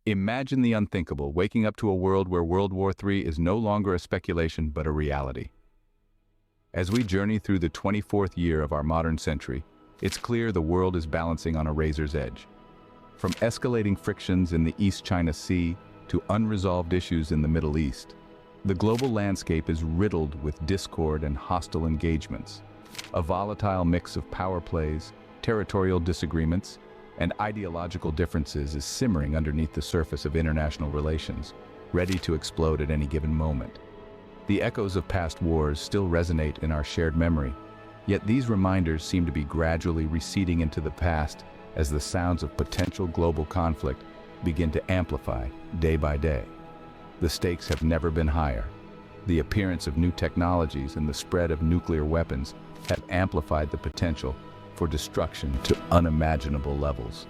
Imagine the unthinkable, waking up to a world where World War III is no longer a speculation but a reality. As we journey through the 24th year of our modern century, it's clear the world is balancing on a razor's edge. From escalating frictions in the East China Sea to unresolved issues in the Middle East, the global landscape is riddled with discord and hostile engagements. A volatile mix of power plays, territorial disagreements, and ideological differences is simmering underneath the surface of international relations, ready to explode at any given moment. The echoes of past wars still resonate in our shared memory, yet these reminders seem to be gradually receding into the past as the sounds of potential global conflict begin to amplify day by day. The stakes have never been higher. The appearance of new technologies and the spread of nuclear weapons have amplified the potential for destruction to unimaginable levels.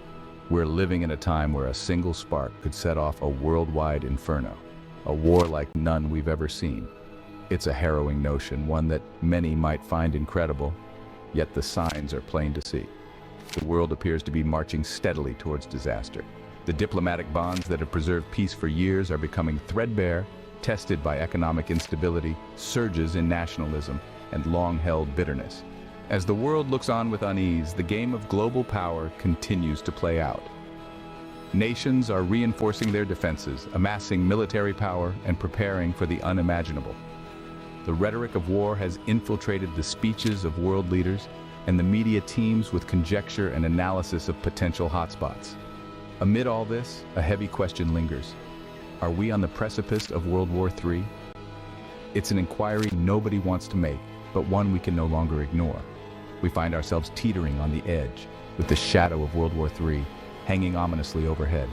We're living in a time where a single spark could set off a worldwide inferno, a war like none we've ever seen. It's a harrowing notion, one that many might find incredible, yet the signs are plain to see. The world appears to be marching steadily towards disaster. The diplomatic bonds that have preserved peace for years are becoming threadbare, tested by economic instability, surges in nationalism, and long-held bitterness. As the world looks on with unease, the game of global power continues to play out. Nations are reinforcing their defenses, amassing military power, and preparing for the unimaginable. The rhetoric of war has infiltrated the speeches of world leaders, and the media teems with conjecture and analysis of potential hotspots. Amid all this, a heavy question lingers. Are we on the precipice of World War III? It's an inquiry nobody wants to make, but one we can no longer ignore. We find ourselves teetering on the edge, with the shadow of World War III hanging ominously overhead.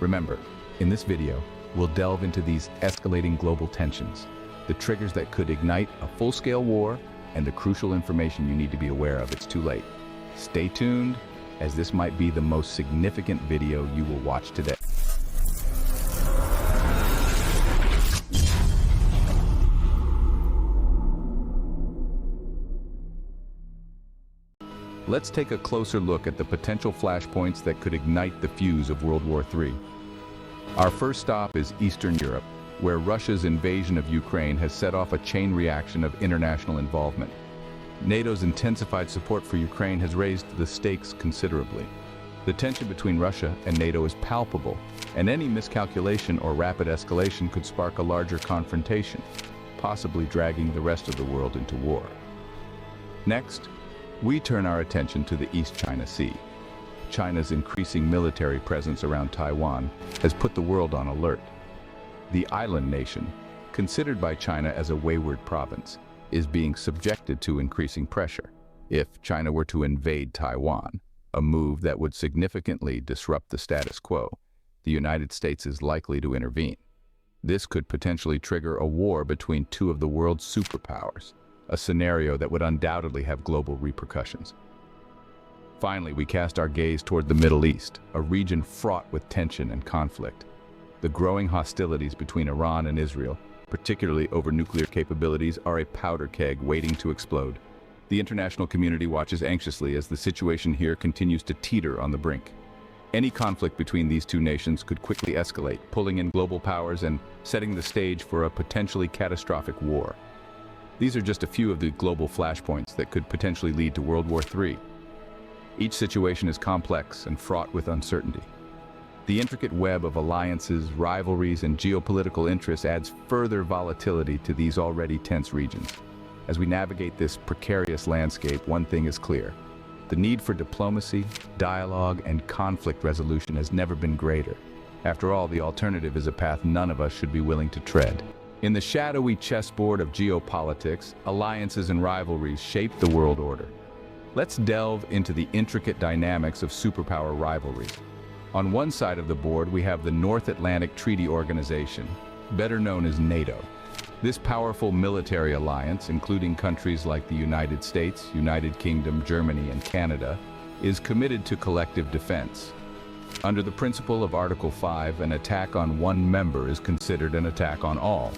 Remember, in this video, we'll delve into these escalating global tensions, the triggers that could ignite a full-scale war, and the crucial information you need to be aware of. It's too late. Stay tuned, as this might be the most significant video you will watch today. Let's take a closer look at the potential flashpoints that could ignite the fuse of World War III. Our first stop is Eastern Europe, where Russia's invasion of Ukraine has set off a chain reaction of international involvement. NATO's intensified support for Ukraine has raised the stakes considerably. The tension between Russia and NATO is palpable, and any miscalculation or rapid escalation could spark a larger confrontation, possibly dragging the rest of the world into war. Next, we turn our attention to the East China Sea. China's increasing military presence around Taiwan has put the world on alert. The island nation, considered by China as a wayward province, is being subjected to increasing pressure. If China were to invade Taiwan, a move that would significantly disrupt the status quo, the United States is likely to intervene. This could potentially trigger a war between two of the world's superpowers, a scenario that would undoubtedly have global repercussions. Finally, we cast our gaze toward the Middle East, a region fraught with tension and conflict. The growing hostilities between Iran and Israel, particularly over nuclear capabilities, are a powder keg waiting to explode. The international community watches anxiously as the situation here continues to teeter on the brink. Any conflict between these two nations could quickly escalate, pulling in global powers and setting the stage for a potentially catastrophic war. These are just a few of the global flashpoints that could potentially lead to World War III. Each situation is complex and fraught with uncertainty. The intricate web of alliances, rivalries, and geopolitical interests adds further volatility to these already tense regions. As we navigate this precarious landscape, one thing is clear. The need for diplomacy, dialogue, and conflict resolution has never been greater. After all, the alternative is a path none of us should be willing to tread. In the shadowy chessboard of geopolitics, alliances and rivalries shape the world order. Let's delve into the intricate dynamics of superpower rivalries. On one side of the board, we have the North Atlantic Treaty Organization, better known as NATO. This powerful military alliance, including countries like the United States, United Kingdom, Germany, and Canada, is committed to collective defense. Under the principle of Article 5, an attack on one member is considered an attack on all.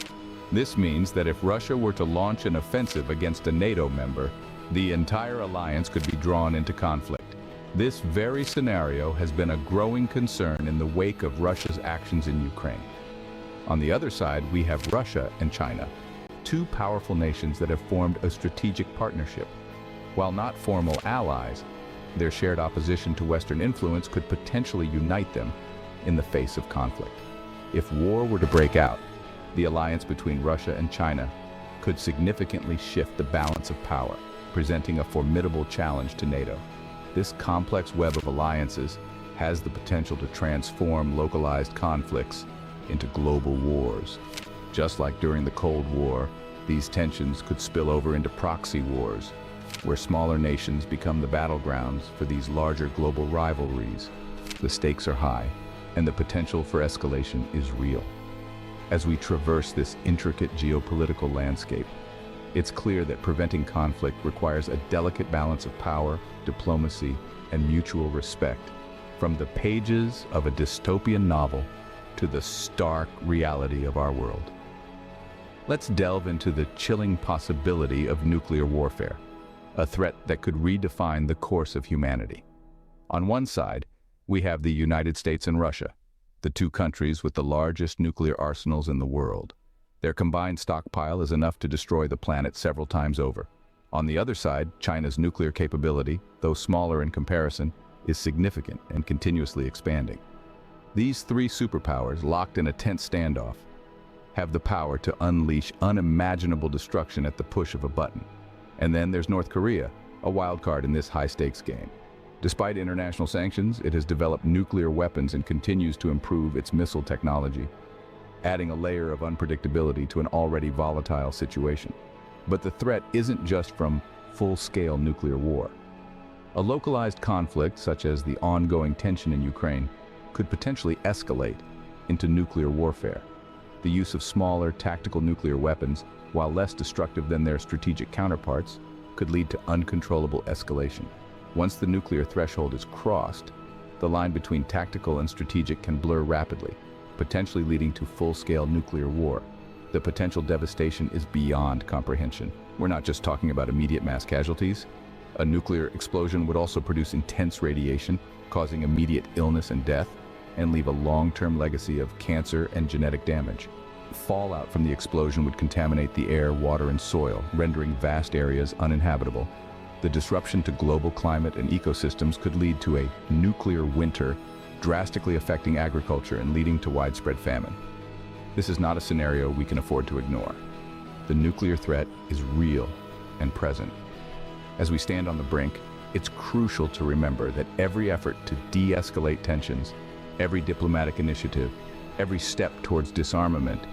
This means that if Russia were to launch an offensive against a NATO member, the entire alliance could be drawn into conflict. This very scenario has been a growing concern in the wake of Russia's actions in Ukraine. On the other side, we have Russia and China, two powerful nations that have formed a strategic partnership. While not formal allies, their shared opposition to Western influence could potentially unite them in the face of conflict. If war were to break out, the alliance between Russia and China could significantly shift the balance of power, presenting a formidable challenge to NATO. This complex web of alliances has the potential to transform localized conflicts into global wars. Just like during the Cold War, these tensions could spill over into proxy wars, where smaller nations become the battlegrounds for these larger global rivalries. The stakes are high, and the potential for escalation is real. As we traverse this intricate geopolitical landscape, it's clear that preventing conflict requires a delicate balance of power, diplomacy, and mutual respect. From the pages of a dystopian novel to the stark reality of our world. Let's delve into the chilling possibility of nuclear warfare, a threat that could redefine the course of humanity. On one side, we have the United States and Russia, the two countries with the largest nuclear arsenals in the world. Their combined stockpile is enough to destroy the planet several times over. On the other side, China's nuclear capability, though smaller in comparison, is significant and continuously expanding. These three superpowers, locked in a tense standoff, have the power to unleash unimaginable destruction at the push of a button. And then there's North Korea, a wild card in this high-stakes game. Despite international sanctions, it has developed nuclear weapons and continues to improve its missile technology, adding a layer of unpredictability to an already volatile situation. But the threat isn't just from full-scale nuclear war. A localized conflict, such as the ongoing tension in Ukraine, could potentially escalate into nuclear warfare. The use of smaller, tactical nuclear weapons, while less destructive than their strategic counterparts, could lead to uncontrollable escalation. Once the nuclear threshold is crossed, the line between tactical and strategic can blur rapidly, potentially leading to full-scale nuclear war. The potential devastation is beyond comprehension. We're not just talking about immediate mass casualties. A nuclear explosion would also produce intense radiation, causing immediate illness and death, and leave a long-term legacy of cancer and genetic damage. Fallout from the explosion would contaminate the air, water, and soil, rendering vast areas uninhabitable. The disruption to global climate and ecosystems could lead to a nuclear winter, drastically affecting agriculture and leading to widespread famine. This is not a scenario we can afford to ignore. The nuclear threat is real and present. As we stand on the brink, it's crucial to remember that every effort to de-escalate tensions, every diplomatic initiative, every step towards disarmament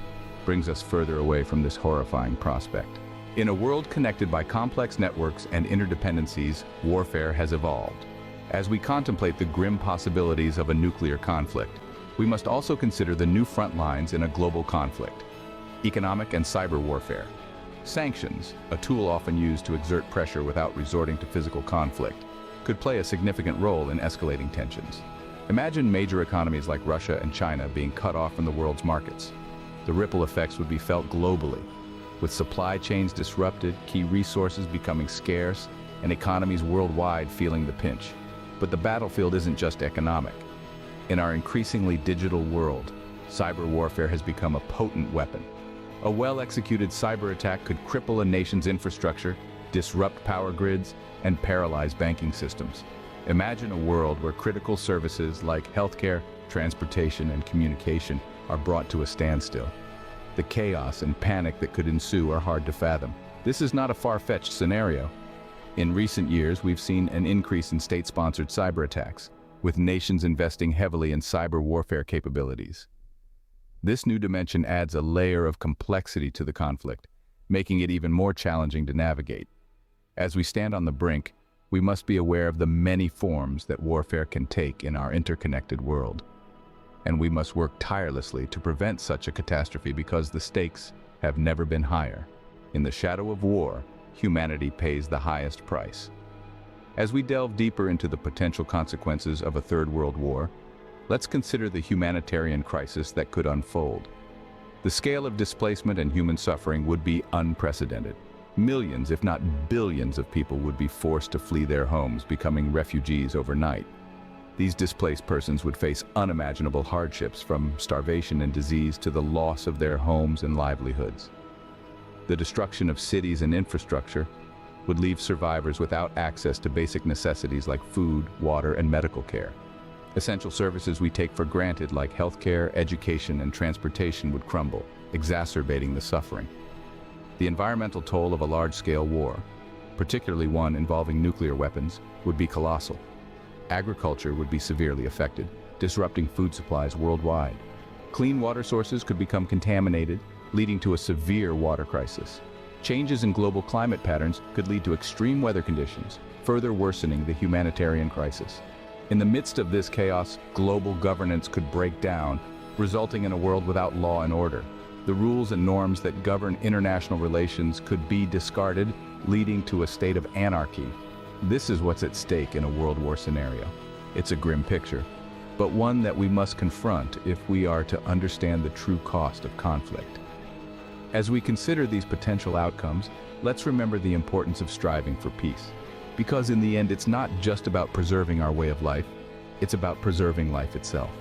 brings us further away from this horrifying prospect. In a world connected by complex networks and interdependencies, warfare has evolved. As we contemplate the grim possibilities of a nuclear conflict, we must also consider the new front lines in a global conflict: economic and cyber warfare. Sanctions, a tool often used to exert pressure without resorting to physical conflict, could play a significant role in escalating tensions. Imagine major economies like Russia and China being cut off from the world's markets. The ripple effects would be felt globally, with supply chains disrupted, key resources becoming scarce, and economies worldwide feeling the pinch. But the battlefield isn't just economic. In our increasingly digital world, cyber warfare has become a potent weapon. A well-executed cyber attack could cripple a nation's infrastructure, disrupt power grids, and paralyze banking systems. Imagine a world where critical services like healthcare, transportation, and communication are brought to a standstill. The chaos and panic that could ensue are hard to fathom. This is not a far-fetched scenario. In recent years, we've seen an increase in state-sponsored cyber attacks, with nations investing heavily in cyber warfare capabilities. This new dimension adds a layer of complexity to the conflict, making it even more challenging to navigate. As we stand on the brink, we must be aware of the many forms that warfare can take in our interconnected world. And we must work tirelessly to prevent such a catastrophe because the stakes have never been higher. In the shadow of war, humanity pays the highest price. As we delve deeper into the potential consequences of a third world war, let's consider the humanitarian crisis that could unfold. The scale of displacement and human suffering would be unprecedented. Millions, if not billions of people would be forced to flee their homes, becoming refugees overnight. These displaced persons would face unimaginable hardships, from starvation and disease to the loss of their homes and livelihoods. The destruction of cities and infrastructure would leave survivors without access to basic necessities like food, water, and medical care. Essential services we take for granted like healthcare, education, and transportation would crumble, exacerbating the suffering. The environmental toll of a large-scale war, particularly one involving nuclear weapons, would be colossal. Agriculture would be severely affected, disrupting food supplies worldwide. Clean water sources could become contaminated, leading to a severe water crisis. Changes in global climate patterns could lead to extreme weather conditions, further worsening the humanitarian crisis. In the midst of this chaos, global governance could break down, resulting in a world without law and order. The rules and norms that govern international relations could be discarded, leading to a state of anarchy. This is what's at stake in a world war scenario. It's a grim picture, but one that we must confront if we are to understand the true cost of conflict. As we consider these potential outcomes, let's remember the importance of striving for peace. Because in the end, it's not just about preserving our way of life, it's about preserving life itself.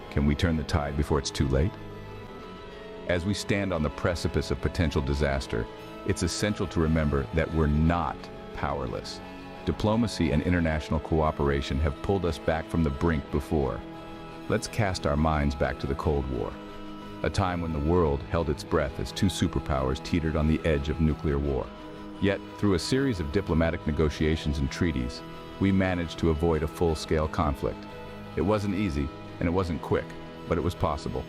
Can we turn the tide before it's too late? As we stand on the precipice of potential disaster, it's essential to remember that we're not powerless. Diplomacy and international cooperation have pulled us back from the brink before. Let's cast our minds back to the Cold War, a time when the world held its breath as two superpowers teetered on the edge of nuclear war. Yet, through a series of diplomatic negotiations and treaties, we managed to avoid a full-scale conflict. It wasn't easy, and it wasn't quick, but it was possible.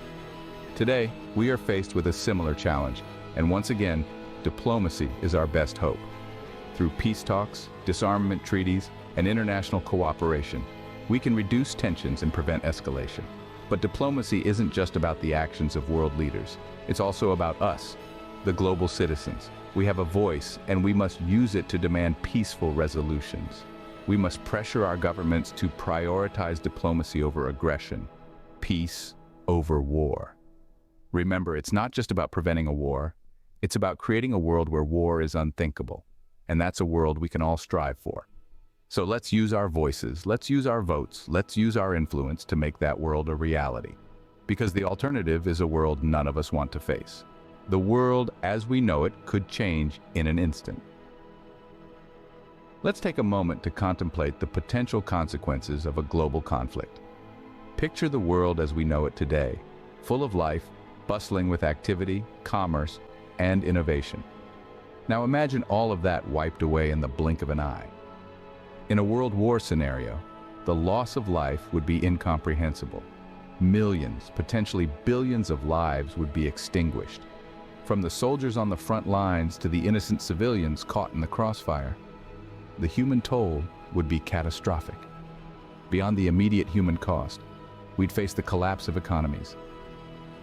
Today, we are faced with a similar challenge, and once again, diplomacy is our best hope. Through peace talks, disarmament treaties, and international cooperation, we can reduce tensions and prevent escalation. But diplomacy isn't just about the actions of world leaders. It's also about us, the global citizens. We have a voice, and we must use it to demand peaceful resolutions. We must pressure our governments to prioritize diplomacy over aggression, peace over war. Remember, it's not just about preventing a war, it's about creating a world where war is unthinkable. And that's a world we can all strive for. So let's use our voices, let's use our votes, let's use our influence to make that world a reality. Because the alternative is a world none of us want to face. The world as we know it could change in an instant. Let's take a moment to contemplate the potential consequences of a global conflict. Picture the world as we know it today, full of life, bustling with activity, commerce, and innovation. Now imagine all of that wiped away in the blink of an eye. In a world war scenario, the loss of life would be incomprehensible. Millions, potentially billions of lives would be extinguished. From the soldiers on the front lines to the innocent civilians caught in the crossfire, the human toll would be catastrophic. Beyond the immediate human cost, we'd face the collapse of economies.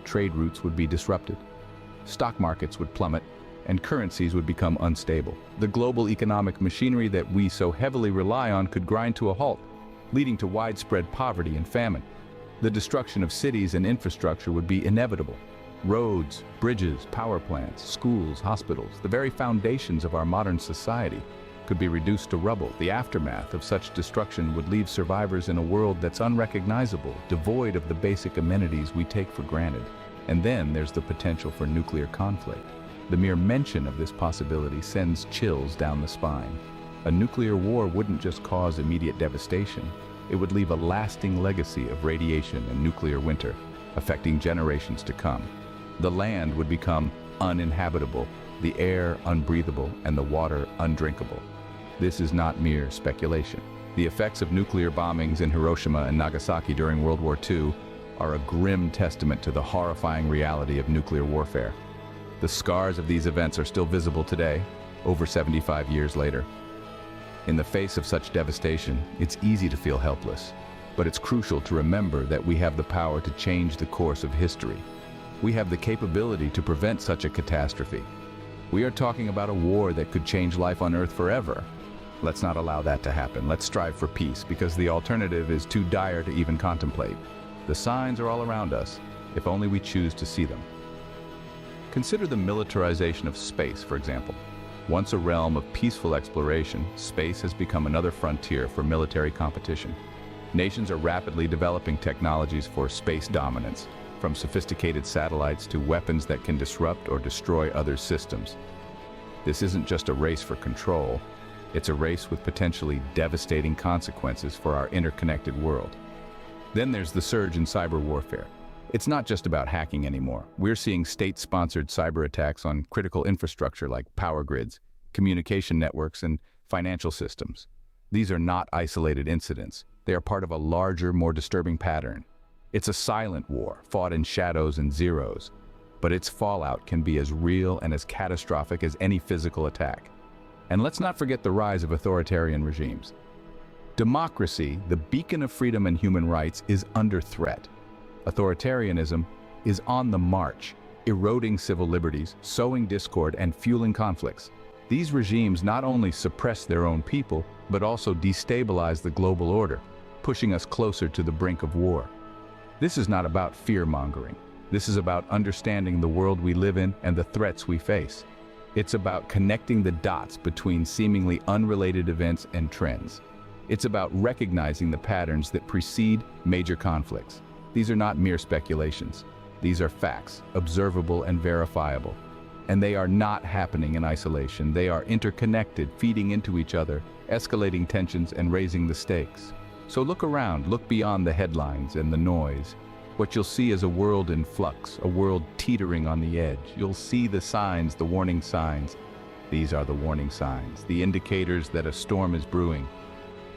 Trade routes would be disrupted. Stock markets would plummet, and currencies would become unstable. The global economic machinery that we so heavily rely on could grind to a halt, leading to widespread poverty and famine. The destruction of cities and infrastructure would be inevitable. Roads, bridges, power plants, schools, hospitals, the very foundations of our modern society could be reduced to rubble. The aftermath of such destruction would leave survivors in a world that's unrecognizable, devoid of the basic amenities we take for granted. And then there's the potential for nuclear conflict. The mere mention of this possibility sends chills down the spine. A nuclear war wouldn't just cause immediate devastation, it would leave a lasting legacy of radiation and nuclear winter, affecting generations to come. The land would become uninhabitable, the air unbreathable, and the water undrinkable. This is not mere speculation. The effects of nuclear bombings in Hiroshima and Nagasaki during World War II are a grim testament to the horrifying reality of nuclear warfare. The scars of these events are still visible today, over 75 years later. In the face of such devastation, it's easy to feel helpless, but it's crucial to remember that we have the power to change the course of history. We have the capability to prevent such a catastrophe. We are talking about a war that could change life on Earth forever. Let's not allow that to happen. Let's strive for peace, because the alternative is too dire to even contemplate. The signs are all around us, if only we choose to see them. Consider the militarization of space, for example. Once a realm of peaceful exploration, space has become another frontier for military competition. Nations are rapidly developing technologies for space dominance, from sophisticated satellites to weapons that can disrupt or destroy other systems. This isn't just a race for control, it's a race with potentially devastating consequences for our interconnected world. Then there's the surge in cyber warfare. It's not just about hacking anymore. We're seeing state-sponsored cyber attacks on critical infrastructure like power grids, communication networks, and financial systems. These are not isolated incidents. They are part of a larger, more disturbing pattern. It's a silent war, fought in shadows and zeros, but its fallout can be as real and as catastrophic as any physical attack. And let's not forget the rise of authoritarian regimes. Democracy, the beacon of freedom and human rights, is under threat. Authoritarianism is on the march, eroding civil liberties, sowing discord, and fueling conflicts. These regimes not only suppress their own people, but also destabilize the global order, pushing us closer to the brink of war. This is not about fear-mongering. This is about understanding the world we live in and the threats we face. It's about connecting the dots between seemingly unrelated events and trends. It's about recognizing the patterns that precede major conflicts. These are not mere speculations. These are facts, observable and verifiable. And they are not happening in isolation. They are interconnected, feeding into each other, escalating tensions and raising the stakes. So look around, look beyond the headlines and the noise. What you'll see is a world in flux, a world teetering on the edge. You'll see the signs, the warning signs. These are the warning signs, the indicators that a storm is brewing.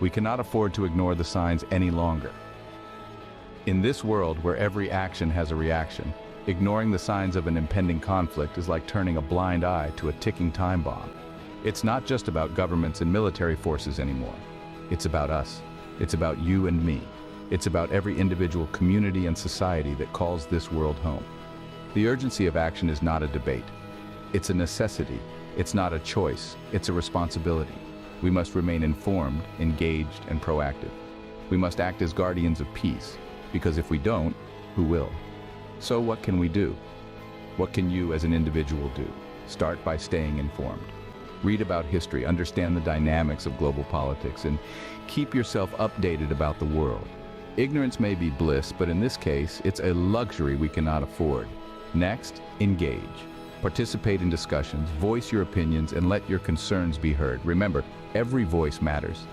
We cannot afford to ignore the signs any longer. In this world where every action has a reaction, ignoring the signs of an impending conflict is like turning a blind eye to a ticking time bomb. It's not just about governments and military forces anymore. It's about us. It's about you and me. It's about every individual community and society that calls this world home. The urgency of action is not a debate. It's a necessity. It's not a choice. It's a responsibility. We must remain informed, engaged, and proactive. We must act as guardians of peace. Because if we don't, who will? So what can we do? What can you as an individual do? Start by staying informed. Read about history, understand the dynamics of global politics, and keep yourself updated about the world. Ignorance may be bliss, but in this case, it's a luxury we cannot afford. Next, engage. Participate in discussions, voice your opinions, and let your concerns be heard. Remember, every voice matters.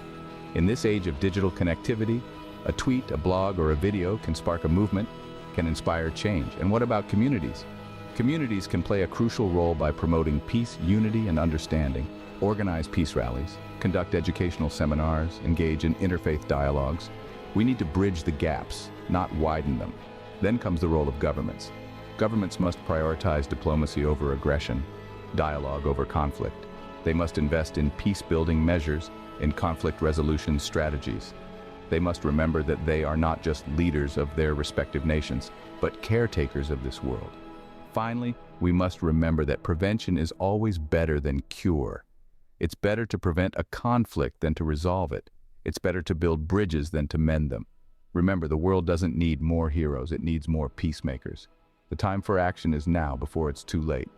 In this age of digital connectivity, a tweet, a blog, or a video can spark a movement, can inspire change. And what about communities? Communities can play a crucial role by promoting peace, unity, and understanding, organize peace rallies, conduct educational seminars, engage in interfaith dialogues. We need to bridge the gaps, not widen them. Then comes the role of governments. Governments must prioritize diplomacy over aggression, dialogue over conflict. They must invest in peace-building measures, in conflict resolution strategies. They must remember that they are not just leaders of their respective nations, but caretakers of this world. Finally, we must remember that prevention is always better than cure. It's better to prevent a conflict than to resolve it. It's better to build bridges than to mend them. Remember, the world doesn't need more heroes, it needs more peacemakers. The time for action is now, before it's too late.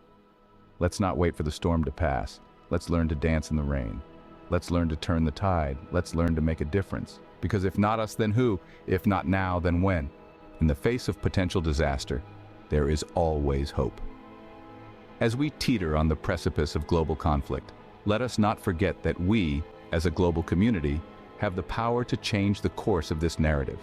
Let's not wait for the storm to pass. Let's learn to dance in the rain. Let's learn to turn the tide. Let's learn to make a difference. Because if not us, then who? If not now, then when? In the face of potential disaster, there is always hope. As we teeter on the precipice of global conflict, let us not forget that we, as a global community, have the power to change the course of this narrative.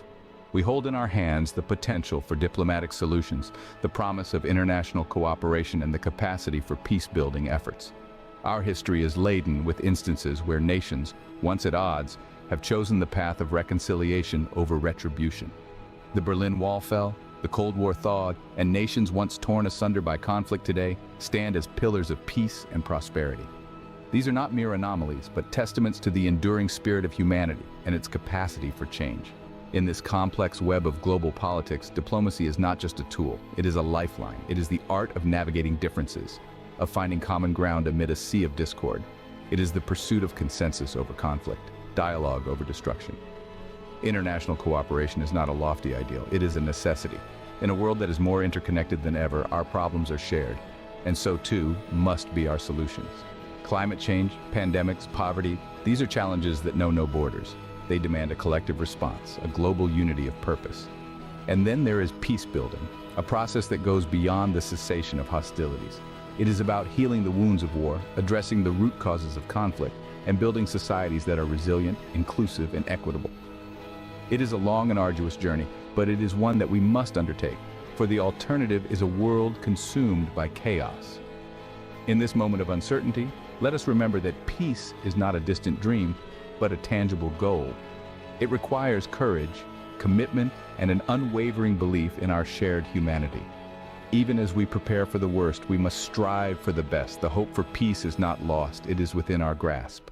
We hold in our hands the potential for diplomatic solutions, the promise of international cooperation, and the capacity for peace-building efforts. Our history is laden with instances where nations, once at odds, have chosen the path of reconciliation over retribution. The Berlin Wall fell, the Cold War thawed, and nations once torn asunder by conflict today stand as pillars of peace and prosperity. These are not mere anomalies, but testaments to the enduring spirit of humanity and its capacity for change. In this complex web of global politics, diplomacy is not just a tool, it is a lifeline. It is the art of navigating differences, of finding common ground amid a sea of discord. It is the pursuit of consensus over conflict, dialogue over destruction. International cooperation is not a lofty ideal, it is a necessity. In a world that is more interconnected than ever, our problems are shared, and so too must be our solutions. Climate change, pandemics, poverty, these are challenges that know no borders. They demand a collective response, a global unity of purpose. And then there is peace building, a process that goes beyond the cessation of hostilities. It is about healing the wounds of war, addressing the root causes of conflict, and building societies that are resilient, inclusive, and equitable. It is a long and arduous journey, but it is one that we must undertake, for the alternative is a world consumed by chaos. In this moment of uncertainty, let us remember that peace is not a distant dream, but a tangible goal. It requires courage, commitment, and an unwavering belief in our shared humanity. Even as we prepare for the worst, we must strive for the best. The hope for peace is not lost, it is within our grasp.